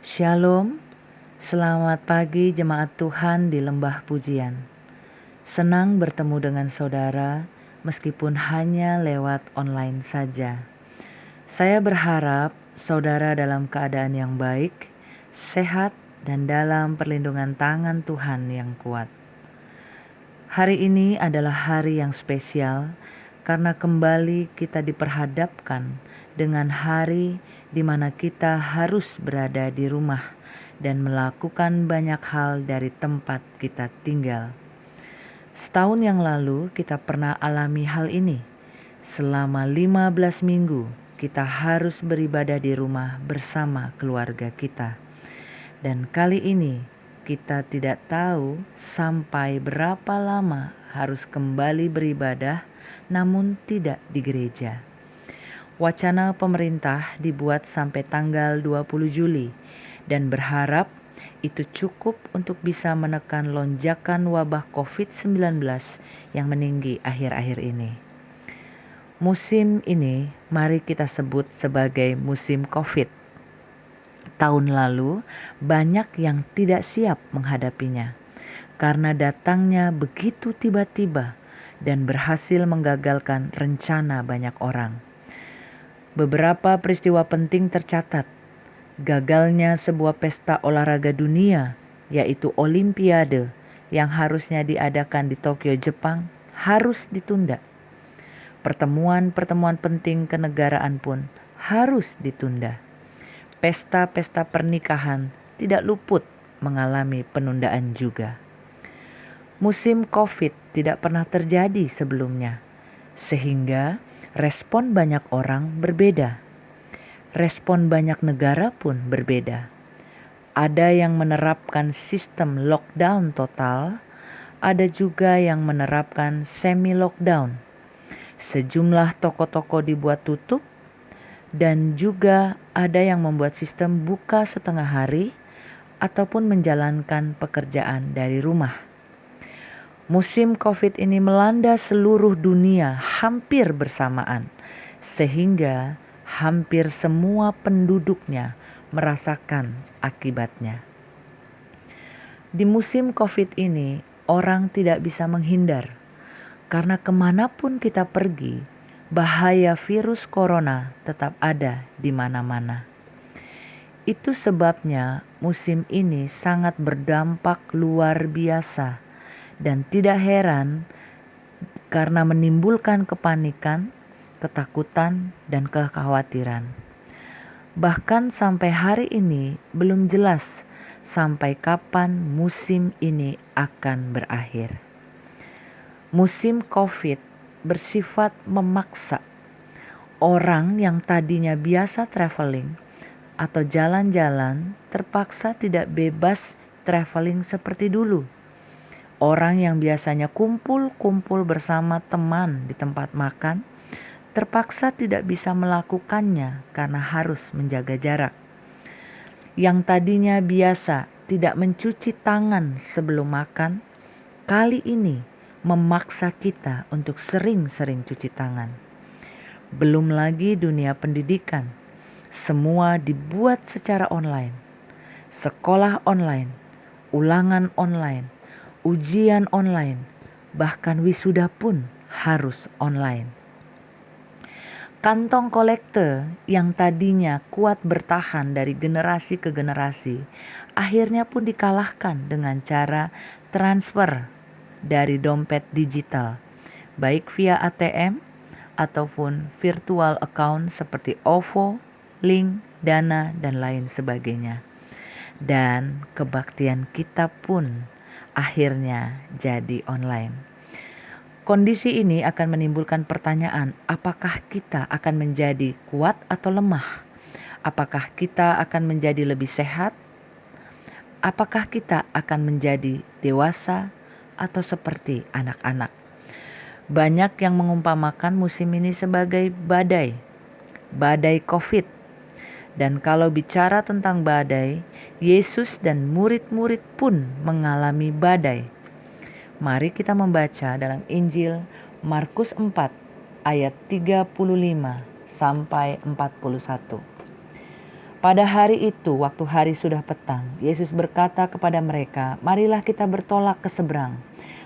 Shalom, selamat pagi jemaat Tuhan di Lembah Pujian. Senang bertemu dengan saudara meskipun hanya lewat online saja. Saya berharap saudara dalam keadaan yang baik, sehat, dan dalam perlindungan tangan Tuhan yang kuat. Hari ini adalah hari yang spesial karena kembali kita diperhadapkan dengan hari di mana kita harus berada di rumah dan melakukan banyak hal dari tempat kita tinggal. Setahun yang lalu kita pernah alami hal ini. Selama 15 minggu kita harus beribadah di rumah bersama keluarga kita. Dan kali ini kita tidak tahu sampai berapa lama harus kembali beribadah namun tidak di gereja. Wacana pemerintah dibuat sampai tanggal 20 Juli dan berharap itu cukup untuk bisa menekan lonjakan wabah COVID-19 yang meninggi akhir-akhir ini. Musim ini mari kita sebut sebagai musim COVID. Tahun lalu banyak yang tidak siap menghadapinya karena datangnya begitu tiba-tiba dan berhasil menggagalkan rencana banyak orang. Beberapa peristiwa penting tercatat. Gagalnya sebuah pesta olahraga dunia, yaitu Olimpiade, yang harusnya diadakan di Tokyo, Jepang, harus ditunda. Pertemuan-pertemuan penting kenegaraan pun harus ditunda. Pesta-pesta pernikahan tidak luput mengalami penundaan juga. Musim COVID tidak pernah terjadi sebelumnya, sehingga respon banyak orang berbeda. Respon banyak negara pun berbeda. Ada yang menerapkan sistem lockdown total, ada juga yang menerapkan semi-lockdown. Sejumlah toko-toko dibuat tutup, dan juga ada yang membuat sistem buka setengah hari ataupun menjalankan pekerjaan dari rumah. Musim COVID ini melanda seluruh dunia hampir bersamaan, sehingga hampir semua penduduknya merasakan akibatnya. Di musim COVID ini, orang tidak bisa menghindar, karena kemanapun kita pergi, bahaya virus corona tetap ada di mana-mana. Itu sebabnya musim ini sangat berdampak luar biasa, dan tidak heran karena menimbulkan kepanikan, ketakutan, dan kekhawatiran. Bahkan sampai hari ini belum jelas sampai kapan musim ini akan berakhir. Musim COVID bersifat memaksa. Orang yang tadinya biasa traveling atau jalan-jalan terpaksa tidak bebas traveling seperti dulu. Orang yang biasanya kumpul-kumpul bersama teman di tempat makan terpaksa tidak bisa melakukannya karena harus menjaga jarak. Yang tadinya biasa tidak mencuci tangan sebelum makan, kali ini memaksa kita untuk sering-sering cuci tangan. Belum lagi dunia pendidikan, semua dibuat secara online. Sekolah online, ulangan online, ujian online, bahkan wisuda pun harus online. Kantong kolekte yang tadinya kuat bertahan dari generasi ke generasi, akhirnya pun dikalahkan dengan cara transfer dari dompet digital, baik via ATM ataupun virtual account seperti OVO, Link, Dana, dan lain sebagainya. Dan kebaktian kita pun akhirnya jadi online. Kondisi ini akan menimbulkan pertanyaan, apakah kita akan menjadi kuat atau lemah? Apakah kita akan menjadi lebih sehat? Apakah kita akan menjadi dewasa atau seperti anak-anak? Banyak yang mengumpamakan musim ini sebagai badai COVID. Dan kalau bicara tentang badai, Yesus dan murid-murid pun mengalami badai. Mari kita membaca dalam Injil Markus 4 ayat 35 sampai 41. Pada hari itu, waktu hari sudah petang, Yesus berkata kepada mereka, "Marilah kita bertolak ke seberang."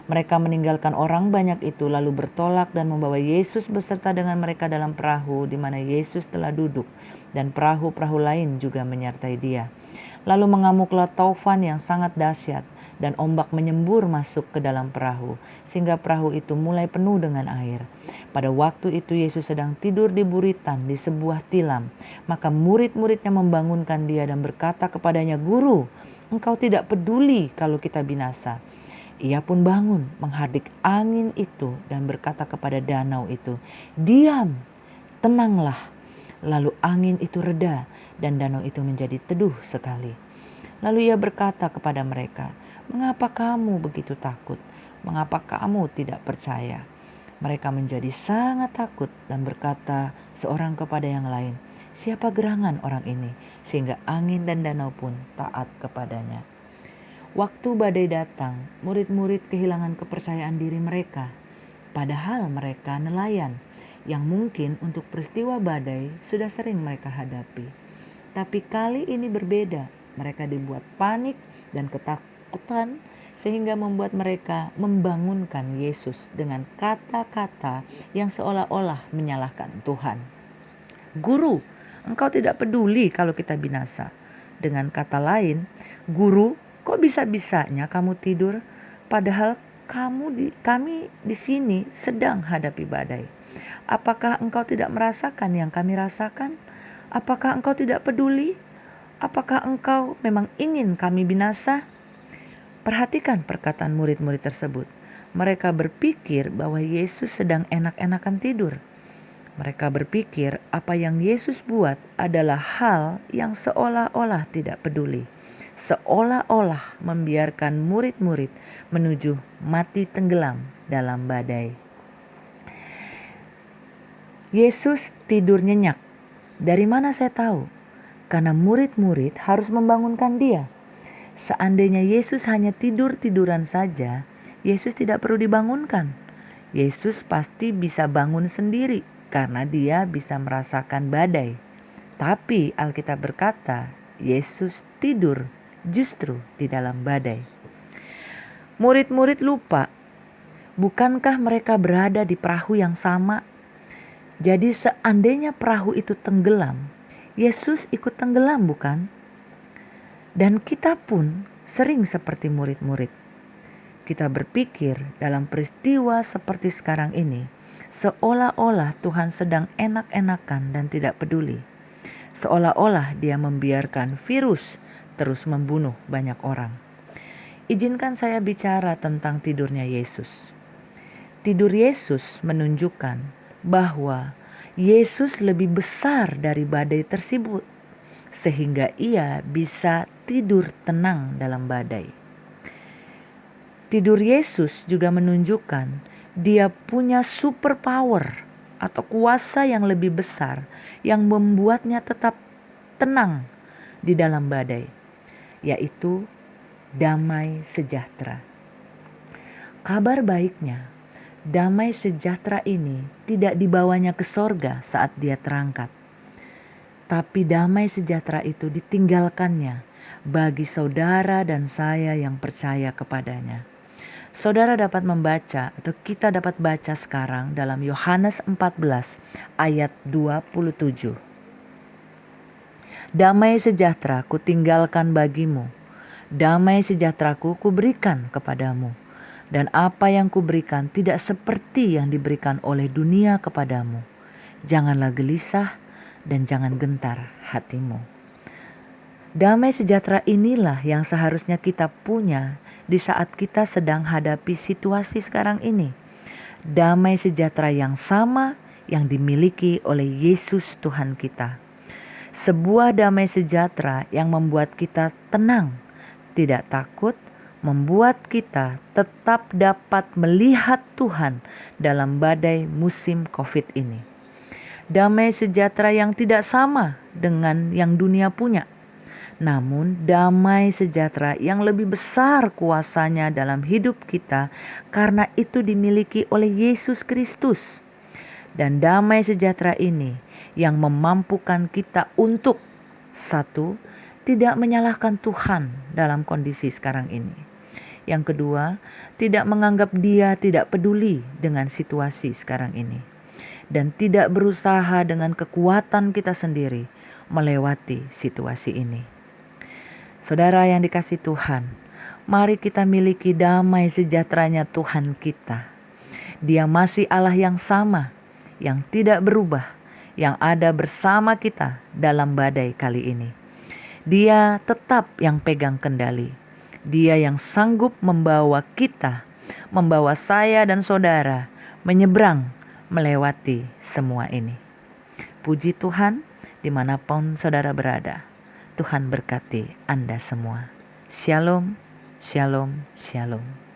Mereka meninggalkan orang banyak itu lalu bertolak dan membawa Yesus beserta dengan mereka dalam perahu di mana Yesus telah duduk, dan perahu-perahu lain juga menyertai dia. Lalu mengamuklah taufan yang sangat dahsyat, dan ombak menyembur masuk ke dalam perahu, sehingga perahu itu mulai penuh dengan air. Pada waktu itu Yesus sedang tidur di buritan di sebuah tilam. Maka murid-muridnya membangunkan dia dan berkata kepadanya, "Guru, engkau tidak peduli kalau kita binasa." Ia pun bangun, menghardik angin itu dan berkata kepada danau itu, "Diam, tenanglah." Lalu angin itu reda dan danau itu menjadi teduh sekali. Lalu ia berkata kepada mereka, "Mengapa kamu begitu takut? Mengapa kamu tidak percaya?" Mereka menjadi sangat takut dan berkata seorang kepada yang lain, "Siapa gerangan orang ini sehingga angin dan danau pun taat kepadanya?" Waktu badai datang, murid-murid kehilangan kepercayaan diri mereka. Padahal mereka nelayan yang mungkin untuk peristiwa badai sudah sering mereka hadapi. Tapi kali ini berbeda. Mereka dibuat panik dan ketakutan sehingga membuat mereka membangunkan Yesus dengan kata-kata yang seolah-olah menyalahkan Tuhan. "Guru, engkau tidak peduli kalau kita binasa." Dengan kata lain, "Guru, kok bisa-bisanya kamu tidur padahal kami di sini sedang hadapi badai? Apakah engkau tidak merasakan yang kami rasakan? Apakah engkau tidak peduli? Apakah engkau memang ingin kami binasa?" Perhatikan perkataan murid-murid tersebut. Mereka berpikir bahwa Yesus sedang enak-enakan tidur. Mereka berpikir apa yang Yesus buat adalah hal yang seolah-olah tidak peduli. Seolah-olah membiarkan murid-murid menuju mati tenggelam dalam badai. Yesus tidur nyenyak. Dari mana saya tahu? Karena murid-murid harus membangunkan dia. Seandainya Yesus hanya tidur-tiduran saja, Yesus tidak perlu dibangunkan. Yesus pasti bisa bangun sendiri karena dia bisa merasakan badai. Tapi Alkitab berkata, Yesus tidur justru di dalam badai. Murid-murid lupa, bukankah mereka berada di perahu yang sama? Jadi seandainya perahu itu tenggelam, Yesus ikut tenggelam bukan? Dan kita pun sering seperti murid-murid. Kita berpikir dalam peristiwa seperti sekarang ini, seolah-olah Tuhan sedang enak-enakan dan tidak peduli. Seolah-olah dia membiarkan virus terus membunuh banyak orang. Izinkan saya bicara tentang tidurnya Yesus. Tidur Yesus menunjukkan bahwa Yesus lebih besar dari badai tersebut, sehingga ia bisa tidur tenang dalam badai. Tidur Yesus juga menunjukkan dia punya super power atau kuasa yang lebih besar yang membuatnya tetap tenang di dalam badai, yaitu damai sejahtera. Kabar baiknya, damai sejahtera ini tidak dibawanya ke sorga saat dia terangkat. Tapi damai sejahtera itu ditinggalkannya bagi saudara dan saya yang percaya kepadanya. Saudara dapat membaca atau kita dapat baca sekarang dalam Yohanes 14 ayat 27. "Damai sejahtera kutinggalkan bagimu, damai sejahteraku kuberikan kepadamu. Dan apa yang kuberikan tidak seperti yang diberikan oleh dunia kepadamu. Janganlah gelisah dan jangan gentar hatimu." Damai sejahtera inilah yang seharusnya kita punya di saat kita sedang hadapi situasi sekarang ini. Damai sejahtera yang sama yang dimiliki oleh Yesus Tuhan kita. Sebuah damai sejahtera yang membuat kita tenang, tidak takut, membuat kita tetap dapat melihat Tuhan dalam badai musim COVID ini. Damai sejahtera yang tidak sama dengan yang dunia punya. Namun damai sejahtera yang lebih besar kuasanya dalam hidup kita karena itu dimiliki oleh Yesus Kristus. Dan damai sejahtera ini yang memampukan kita untuk Satu, tidak menyalahkan Tuhan dalam kondisi sekarang ini. Yang kedua, tidak menganggap Dia tidak peduli dengan situasi sekarang ini. Dan tidak berusaha dengan kekuatan kita sendiri melewati situasi ini. Saudara yang dikasihi Tuhan, mari kita miliki damai sejahteranya Tuhan kita. Dia masih Allah yang sama, yang tidak berubah, yang ada bersama kita dalam badai kali ini. Dia tetap yang pegang kendali. Dia yang sanggup membawa kita, membawa saya dan saudara menyeberang, melewati semua ini. Puji Tuhan, dimanapun saudara berada. Tuhan berkati Anda semua. Shalom, shalom, shalom.